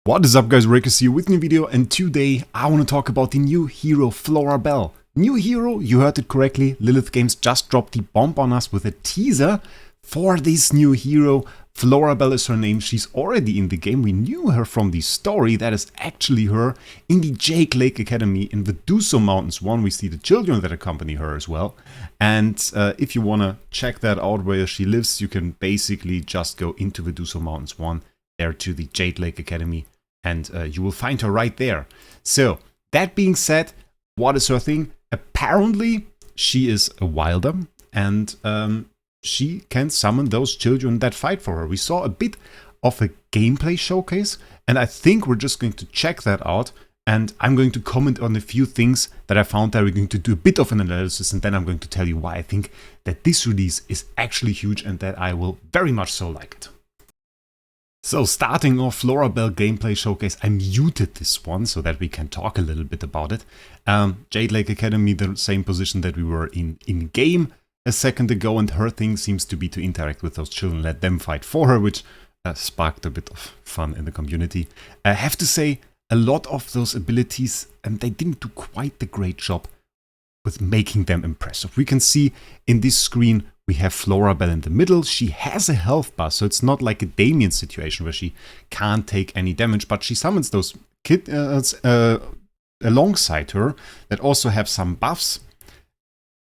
What is up guys, Wraec here with a new video, and today I want to talk about the new hero Florabelle. New hero, you heard it correctly, Lilith Games just dropped the bomb on us with a teaser for this new hero. Florabelle is her name, she's already in the game, we knew her from the story, that is actually her in the Jade Lake Academy in Veduso Mountains 1. We see the children that accompany her as well. And if you want to check that out where she lives, you can basically just go into Veduso Mountains 1, there to the Jade Lake Academy. And you will find her right there. So, that being said, what is her thing? Apparently, she is a wilder, and she can summon those children that fight for her. We saw a bit of a gameplay showcase, and I think we're just going to check that out. And I'm going to comment on a few things that I found there. We're going to do a bit of an analysis, and then I'm going to tell you why I think that this release is actually huge and that I will very much so like it. So starting off Florabelle gameplay showcase, I muted this one so that we can talk a little bit about it. Jade Lake Academy, the same position that we were in game a second ago, and her thing seems to be to interact with those children, let them fight for her, which sparked a bit of fun in the community. I have to say, a lot of those abilities, and they didn't do quite the great job with making them impressive. We can see in this screen we have Florabelle in the middle. She has a health bar, so it's not like a Damien situation where she can't take any damage, but she summons those kids alongside her that also have some buffs,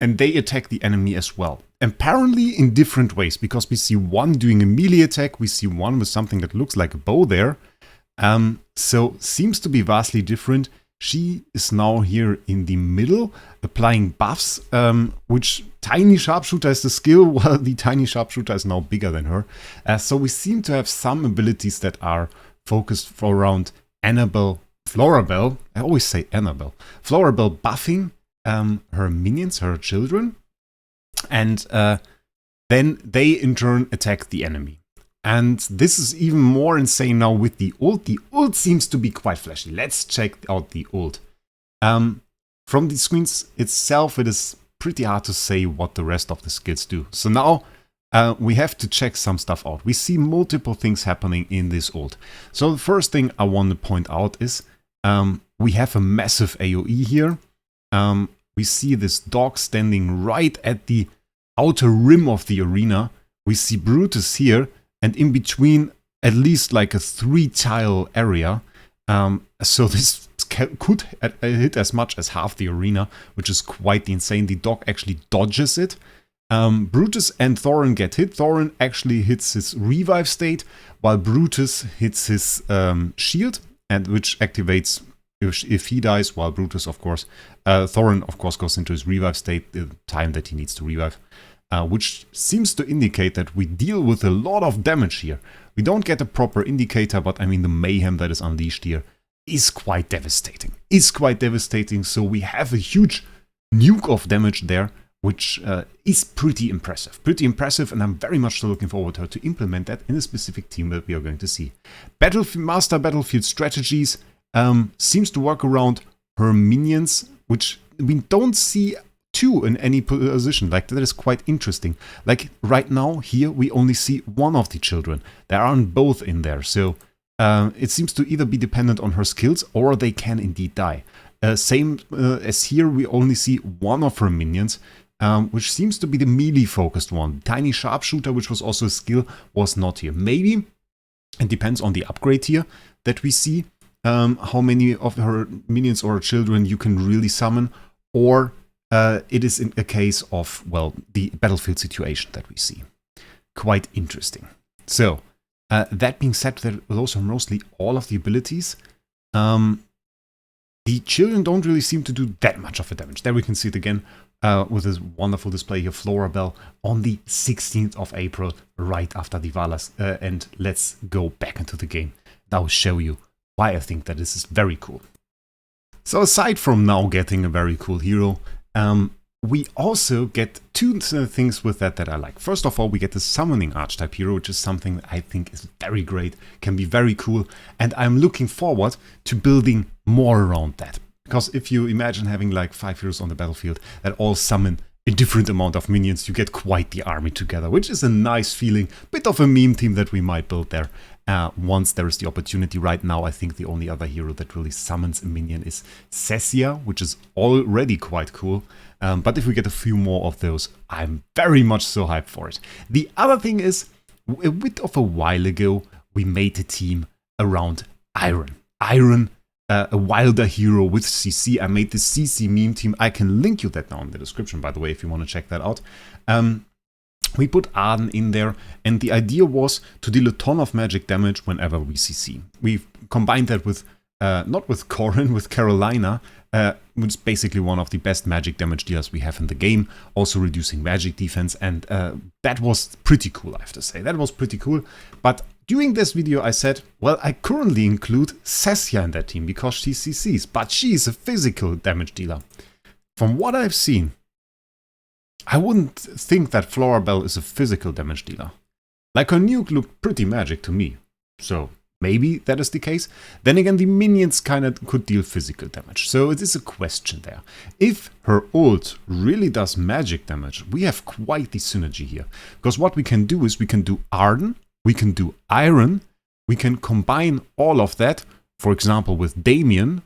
and they attack the enemy as well. Apparently in different ways, because we see one doing a melee attack, we see one with something that looks like a bow there. So seems to be vastly different. She is now here in the middle, applying buffs, which Tiny Sharpshooter is the skill, while the Tiny Sharpshooter is now bigger than her. So we seem to have some abilities that are focused around Florabelle, I always say Annabelle, Florabelle buffing her minions, her children, and then they in turn attack the enemy. And this is even more insane now with the ult. The ult seems to be quite flashy. Let's check out the ult. From the screens itself, it is pretty hard to say what the rest of the skills do. So now we have to check some stuff out. We see multiple things happening in this ult. So the first thing I want to point out is we have a massive AoE here. We see this dog standing right at the outer rim of the arena. We see Brutus here. And in between, at least like a 3-tile area. So this could hit as much as half the arena, which is quite insane. The dog actually dodges it. Brutus and Thorin get hit. Thorin actually hits his revive state, while Brutus hits his shield, and which activates if he dies, while Brutus, of course, Thorin, of course, goes into his revive state the time that he needs to revive. Which seems to indicate that we deal with a lot of damage here. We don't get a proper indicator, but I mean the mayhem that is unleashed here is quite devastating. So we have a huge nuke of damage there, which is pretty impressive. And I'm very much so looking forward to her to implement that in a specific team that we are going to see. Master Battlefield strategies seems to work around her minions, which we don't see two in any position. Like, that is quite interesting. Like right now here we only see one of the children. There aren't both in there, so it seems to either be dependent on her skills or they can indeed die. Same as here, we only see one of her minions, which seems to be the melee focused one. Tiny Sharpshooter, which was also a skill, was not here. Maybe it depends on the upgrade here that we see, how many of her minions or children you can really summon, or it is in a case of, well, the battlefield situation that we see. Quite interesting. So, that being said, those are mostly all of the abilities. The children don't really seem to do that much of a damage. There we can see it again with this wonderful display here, Florabelle, on the 16th of April, right after the Valas. And let's go back into the game. I'll show you why I think that this is very cool. So aside from now getting a very cool hero, we also get two things with that I like. First of all, we get the summoning archetype hero, which is something that I think is very great, can be very cool, and I'm looking forward to building more around that. Because if you imagine having like 5 heroes on the battlefield that all summon a different amount of minions, you get quite the army together, which is a nice feeling, bit of a meme team that we might build there. once there is the opportunity. Right now, I think the only other hero that really summons a minion is Cessia, which is already quite cool. But if we get a few more of those, I'm very much so hyped for it. The other thing is, a bit of a while ago, we made a team around Iron. Iron, a wilder hero with CC. I made this CC meme team. I can link you that now in the description, by the way, if you want to check that out. We put Arden in there, and the idea was to deal a ton of magic damage whenever we CC. We've combined that with, not with Corin, with Carolina, which is basically one of the best magic damage dealers we have in the game, also reducing magic defense, and that was pretty cool, I have to say. That was pretty cool, but during this video I said, well, I currently include Cessia in that team because she CCs, but she is a physical damage dealer. From what I've seen, I wouldn't think that Florabelle is a physical damage dealer. Like, her nuke looked pretty magic to me, so maybe that is the case. Then again, the minions kind of could deal physical damage, so it is a question there. If her ult really does magic damage, we have quite the synergy here. Because what we can do is we can do Arden, we can do Iron, we can combine all of that, for example with Damien,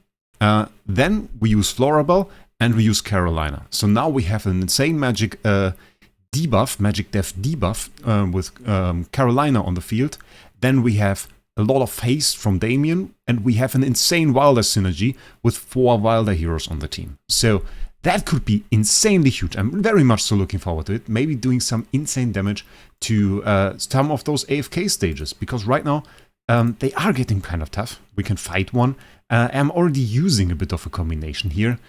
then we use Florabelle, and we use Carolina. So now we have an insane magic debuff, magic def debuff with Carolina on the field. Then we have a lot of haste from Damien, and we have an insane wilder synergy with 4 wilder heroes on the team. So that could be insanely huge. I'm very much so looking forward to it. Maybe doing some insane damage to some of those AFK stages, because right now they are getting kind of tough. We can fight one. I'm already using a bit of a combination here.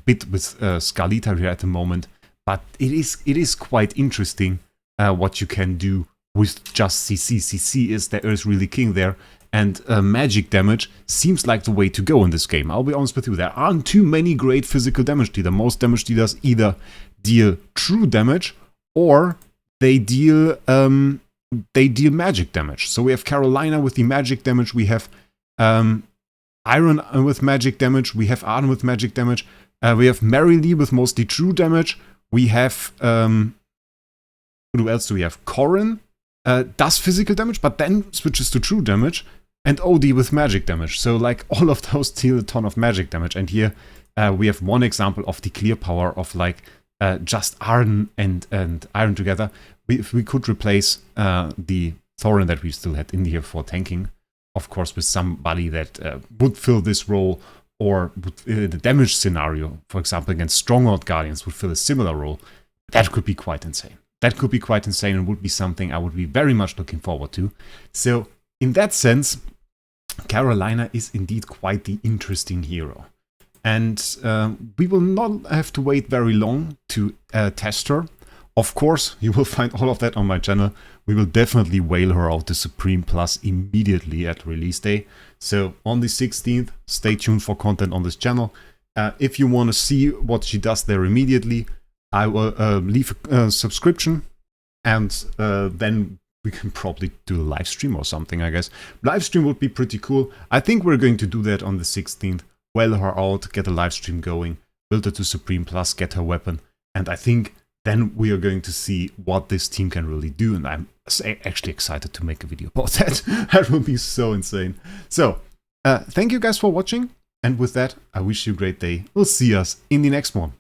Bit with Scarlita here at the moment, but it is quite interesting what you can do with just CC. CC is there is really king there, and magic damage seems like the way to go in this game. I'll be honest with you, there aren't too many great physical damage dealers. Most damage dealers either deal true damage or they deal magic damage. So we have Carolina with the magic damage, we have Iron with magic damage, we have Arden with magic damage, we have Marilee with mostly true damage, we have, who else do we have? Corin does physical damage, but then switches to true damage, and OD with magic damage. So like all of those deal a ton of magic damage, and here we have one example of the clear power of like just Arden and Iron together. If we could replace the Thorin that we still had in here for tanking, of course, with somebody that would fill this role, or would, the damage scenario, for example, against Stronghold Guardians, would fill a similar role, that could be quite insane. That could be quite insane and would be something I would be very much looking forward to. So, in that sense, Carolina is indeed quite the interesting hero. And we will not have to wait very long to test her. Of course, you will find all of that on my channel. We will definitely whale her out to Supreme Plus immediately at release day. So on the 16th, stay tuned for content on this channel. If you want to see what she does there immediately, I will leave a subscription, and then we can probably do a live stream or something, I guess. Live stream would be pretty cool. I think we're going to do that on the 16th. Whale her out, get a live stream going, build her to Supreme Plus, get her weapon, and I think then we are going to see what this team can really do, and I'm actually excited to make a video about that. That will be so insane. So, thank you guys for watching, and with that, I wish you a great day. We'll see us in the next one.